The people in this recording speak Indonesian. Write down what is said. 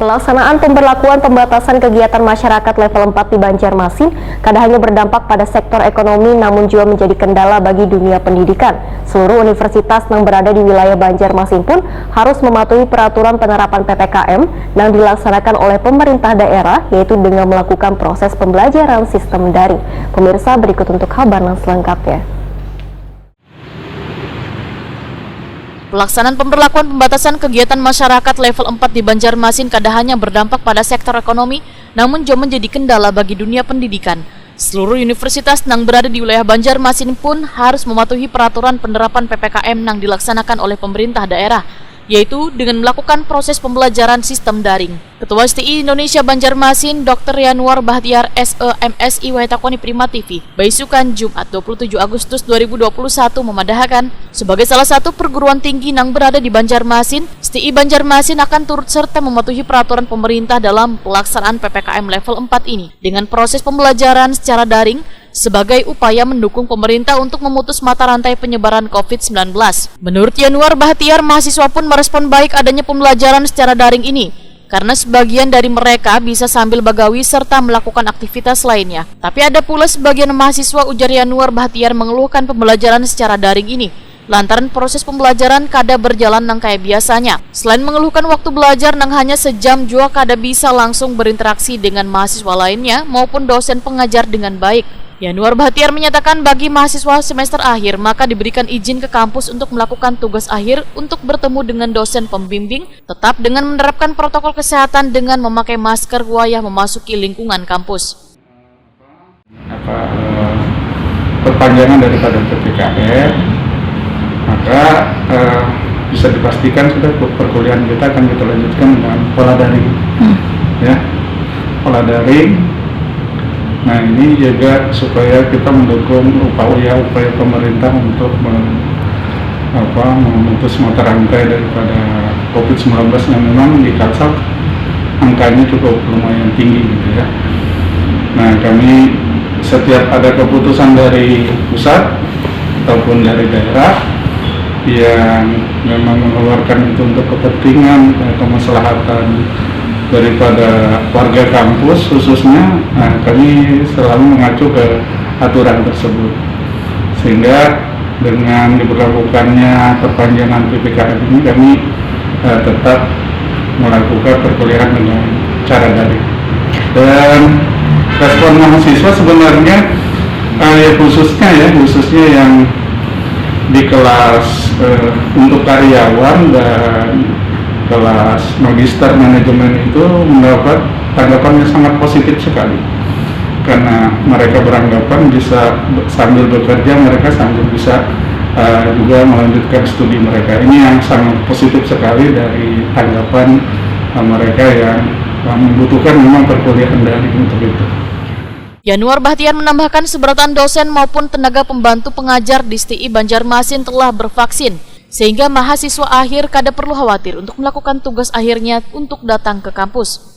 Pelaksanaan pemberlakuan pembatasan kegiatan masyarakat level 4 di Banjarmasin kadang hanya berdampak pada sektor ekonomi namun juga menjadi kendala bagi dunia pendidikan. Seluruh universitas yang berada di wilayah Banjarmasin pun harus mematuhi peraturan penerapan PPKM yang dilaksanakan oleh pemerintah daerah, yaitu dengan melakukan proses pembelajaran sistem daring. Pemirsa, berikut untuk kabar selengkapnya. Pelaksanaan pemberlakuan pembatasan kegiatan masyarakat level 4 di Banjarmasin kadang hanya berdampak pada sektor ekonomi, namun juga menjadi kendala bagi dunia pendidikan. Seluruh universitas yang berada di wilayah Banjarmasin pun harus mematuhi peraturan penerapan PPKM yang dilaksanakan oleh pemerintah daerah, yaitu dengan melakukan proses pembelajaran sistem daring. Ketua STI Indonesia Banjarmasin, Dr. Yanuar Bahtiar SEMSI Waitakoni Prima TV, Baisukan Jumat 27 Agustus 2021 memadahkan, sebagai salah satu perguruan tinggi yang berada di Banjarmasin, STI Banjarmasin akan turut serta mematuhi peraturan pemerintah dalam pelaksanaan PPKM level 4 ini dengan proses pembelajaran secara daring sebagai upaya mendukung pemerintah untuk memutus mata rantai penyebaran COVID-19. Menurut Yanuar Bahtiar, mahasiswa pun merespon baik adanya pembelajaran secara daring ini, karena sebagian dari mereka bisa sambil bagawi serta melakukan aktivitas lainnya. Tapi ada pula sebagian mahasiswa, ujar Yanuar Bahtiar, mengeluhkan pembelajaran secara daring ini lantaran proses pembelajaran kada berjalan nang kayak biasanya. Selain mengeluhkan waktu belajar nang hanya sejam, juga kada bisa langsung berinteraksi dengan mahasiswa lainnya maupun dosen pengajar dengan baik. Yanuar Bahtiar menyatakan bagi mahasiswa semester akhir maka diberikan izin ke kampus untuk melakukan tugas akhir untuk bertemu dengan dosen pembimbing, tetap dengan menerapkan protokol kesehatan dengan memakai masker wayah memasuki lingkungan kampus. Perpanjangan daripada PPKM, maka bisa dipastikan sudah perkuliahan kita akan kita lanjutkan dengan pola daring, ya, pola daring. Nah, ini juga supaya kita mendukung upaya pemerintah untuk memutus mata rantai daripada COVID-19 yang memang di Kalsel angkanya cukup lumayan tinggi gitu ya. Nah, kami setiap ada keputusan dari pusat ataupun dari daerah yang memang mengeluarkan itu untuk kepentingan atau kemaslahatan daripada warga kampus khususnya, kami selalu mengacu ke aturan tersebut, sehingga dengan diberlakukannya perpanjangan PPKM ini kami tetap melakukan perkuliahan dengan cara daring. Dan respon mahasiswa sebenarnya khususnya yang di kelas untuk karyawan dan kelas magister manajemen itu mendapat tanggapan yang sangat positif sekali, karena mereka beranggapan bisa sambil bekerja mereka sambil bisa juga melanjutkan studi mereka. Ini yang sangat positif sekali dari tanggapan mereka yang membutuhkan memang perkuliahan daring untuk itu. Yanuar Bahtiar menambahkan seberatan dosen maupun tenaga pembantu pengajar di STI Banjarmasin telah bervaksin, sehingga mahasiswa akhir kada perlu khawatir untuk melakukan tugas akhirnya untuk datang ke kampus.